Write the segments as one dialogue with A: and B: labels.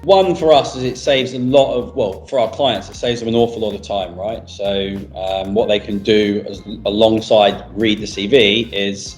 A: One, for us, is it saves a lot of, well, for our clients, it saves them an awful lot of time, right? So what they can do alongside read the CV is,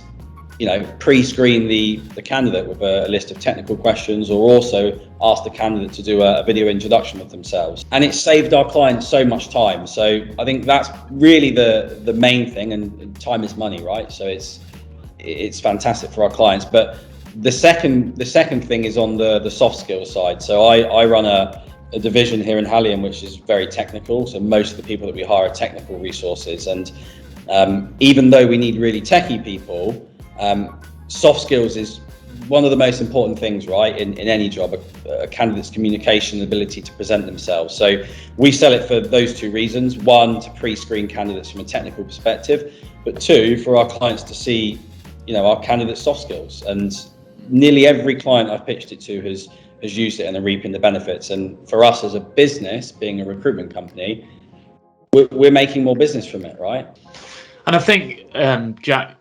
A: pre-screen the candidate with a list of technical questions, or also ask the candidate to do a video introduction of themselves. And it saved our clients so much time. So I think that's really the main thing, and time is money, right? So it's fantastic for our clients. But the second thing is on the soft skills side. So I run a division here in Halian, which is very technical. So most of the people that we hire are technical resources. And even though we need really techie people, soft skills is one of the most important things, right, in any job, a candidate's communication ability to present themselves. So we sell it for those two reasons. One, to pre-screen candidates from a technical perspective, but two, for our clients to see, our candidates' soft skills. And nearly every client I've pitched it to has used it and are reaping the benefits. And for us as a business, being a recruitment company, we're making more business from it, right?
B: And I think, Jack,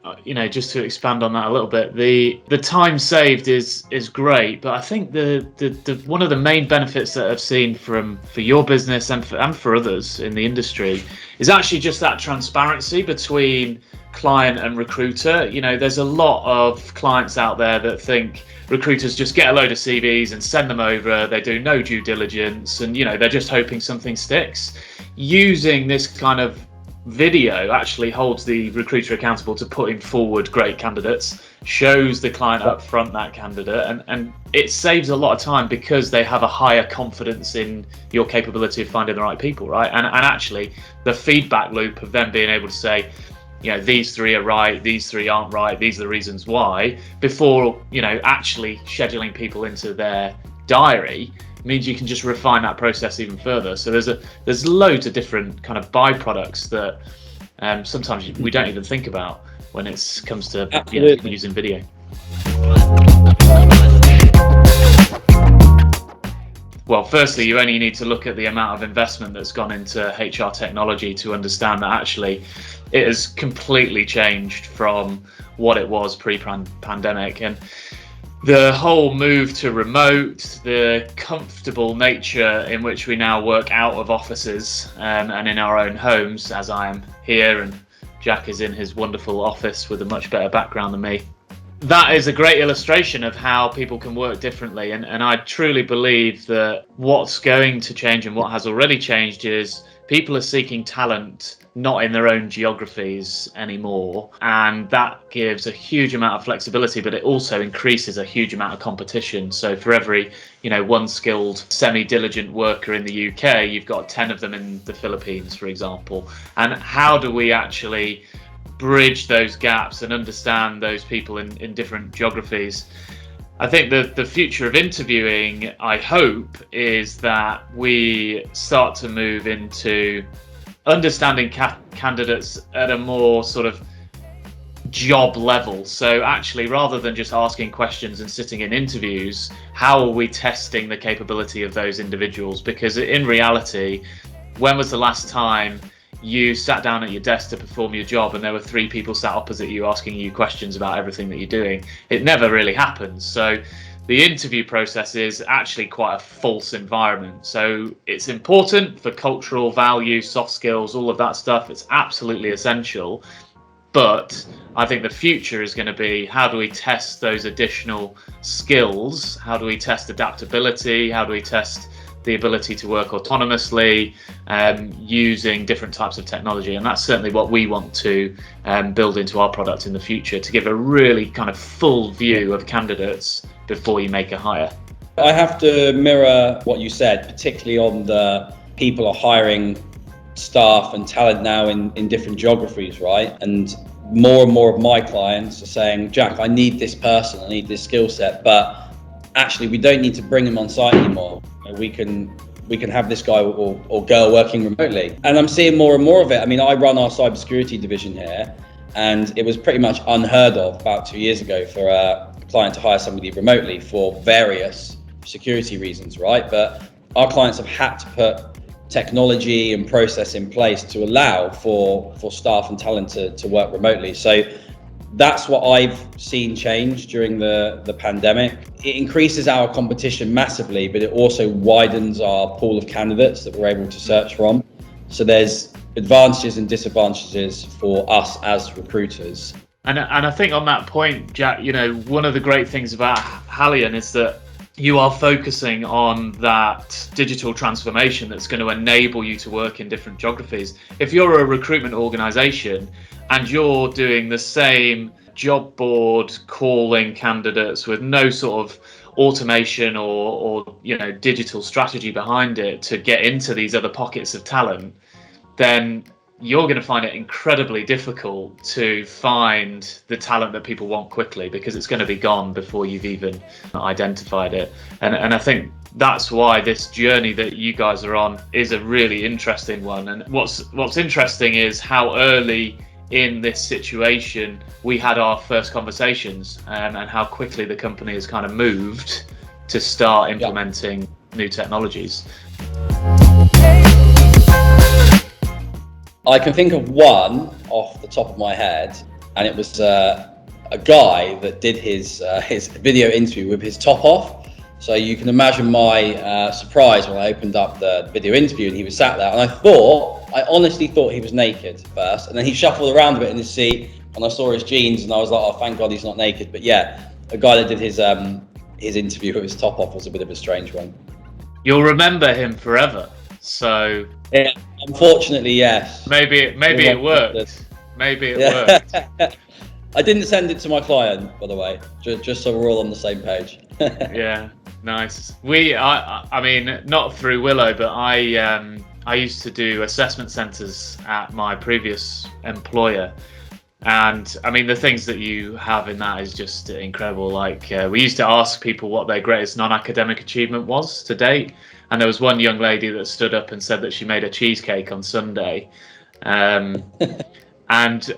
B: just to expand on that a little bit, the time saved is great, but I think the one of the main benefits that I've seen for your business and for others in the industry is actually just that transparency between client and recruiter. There's a lot of clients out there that think recruiters just get a load of CVs and send them over. They do no due diligence, and they're just hoping something sticks. Using this kind of video actually holds the recruiter accountable to putting forward great candidates, shows the client up front that candidate, and it saves a lot of time because they have a higher confidence in your capability of finding the right people, right? And actually the feedback loop of them being able to say, these three are right, these three aren't right, these are the reasons why, before actually scheduling people into their diary, means you can just refine that process even further. So there's loads of different kind of byproducts that sometimes we don't even think about when it comes to using video. Well, firstly, you only need to look at the amount of investment that's gone into HR technology to understand that actually it has completely changed from what it was pre-pandemic. And the whole move to remote, the comfortable nature in which we now work out of offices and in our own homes, as I am here and Jack is in his wonderful office with a much better background than me. That is a great illustration of how people can work differently. And I truly believe that what's going to change and what has already changed is people are seeking talent not in their own geographies anymore, and that gives a huge amount of flexibility, but it also increases a huge amount of competition. So for every one skilled semi-diligent worker in the UK, you've got 10 of them in the Philippines, for example. And how do we actually bridge those gaps and understand those people in different geographies? I think the future of interviewing, I hope, is that we start to move into understanding candidates at a more sort of job level. So actually, rather than just asking questions and sitting in interviews, how are we testing the capability of those individuals? Because in reality, when was the last time you sat down at your desk to perform your job and there were 3 people sat opposite you asking you questions about everything that you're doing? It never really happens. So the interview process is actually quite a false environment. So it's important for cultural value, soft skills, all of that stuff. It's absolutely essential. But I think the future is going to be, how do we test those additional skills? How do we test adaptability? How do we test the ability to work autonomously using different types of technology? And that's certainly what we want to build into our product in the future, to give a really kind of full view of candidates before you make a hire.
A: I have to mirror what you said, particularly on the people are hiring staff and talent now in different geographies, right? And more of my clients are saying, Jack, I need this person, I need this skill set, but actually we don't need to bring them on site anymore. We can have this guy or girl working remotely. And I'm seeing more and more of it. I mean, I run our cybersecurity division here, and it was pretty much unheard of about 2 years ago for a client to hire somebody remotely for various security reasons, right? But our clients have had to put technology and process in place to allow for staff and talent to work remotely. So that's what I've seen change during the pandemic. It increases our competition massively, but it also widens our pool of candidates that we're able to search from. So there's advantages and disadvantages for us as recruiters.
B: And I think on that point, Jack, you know, one of the great things about Halian is that you are focusing on that digital transformation that's going to enable you to work in different geographies. If you're a recruitment organization and you're doing the same job board calling candidates with no sort of automation or you know, digital strategy behind it to get into these other pockets of talent, then you're going to find it incredibly difficult to find the talent that people want quickly, because it's going to be gone before you've even identified it. And I think that's why this journey that you guys are on is a really interesting one. And what's interesting is how early in this situation we had our first conversations, and how quickly the company has kind of moved to start implementing new technologies.
A: I can think of one off the top of my head, and it was a guy that did his video interview with his top off. So you can imagine my surprise when I opened up the video interview and he was sat there, and I honestly thought he was naked first, and then he shuffled around a bit in his seat, and I saw his jeans, and I was like, oh, thank God he's not naked. But yeah, the guy that did his interview with his top off was a bit of a strange one.
B: You'll remember him forever. So
A: yeah, unfortunately, yes.
B: Maybe it worked. Maybe it worked.
A: I didn't send it to my client, by the way, just so we're all on the same page.
B: Yeah, nice. I mean, not through Willo, but I used to do assessment centres at my previous employer. And I mean, the things that you have in that is just incredible. Like we used to ask people what their greatest non-academic achievement was to date. And there was one young lady that stood up and said that she made a cheesecake on Sunday. And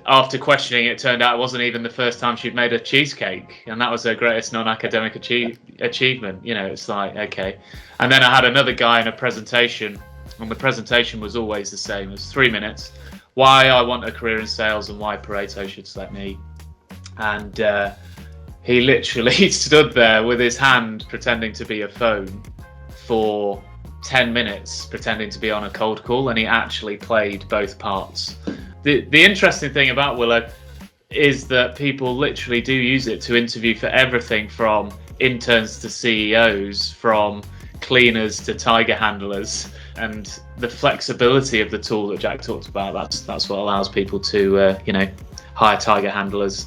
B: after questioning, it turned out it wasn't even the first time she'd made a cheesecake. And that was her greatest non-academic achievement. You know, it's like, okay. And then I had another guy in a presentation, and the presentation was always the same. It was 3 minutes. Why I want a career in sales and why Pareto should select me. And he literally stood there with his hand pretending to be a phone for 10 minutes, pretending to be on a cold call, and he actually played both parts. The interesting thing about Willo is that people literally do use it to interview for everything from interns to CEOs, from cleaners to tiger handlers. And the flexibility of the tool that Jack talked about, that's what allows people to you know, hire tiger handlers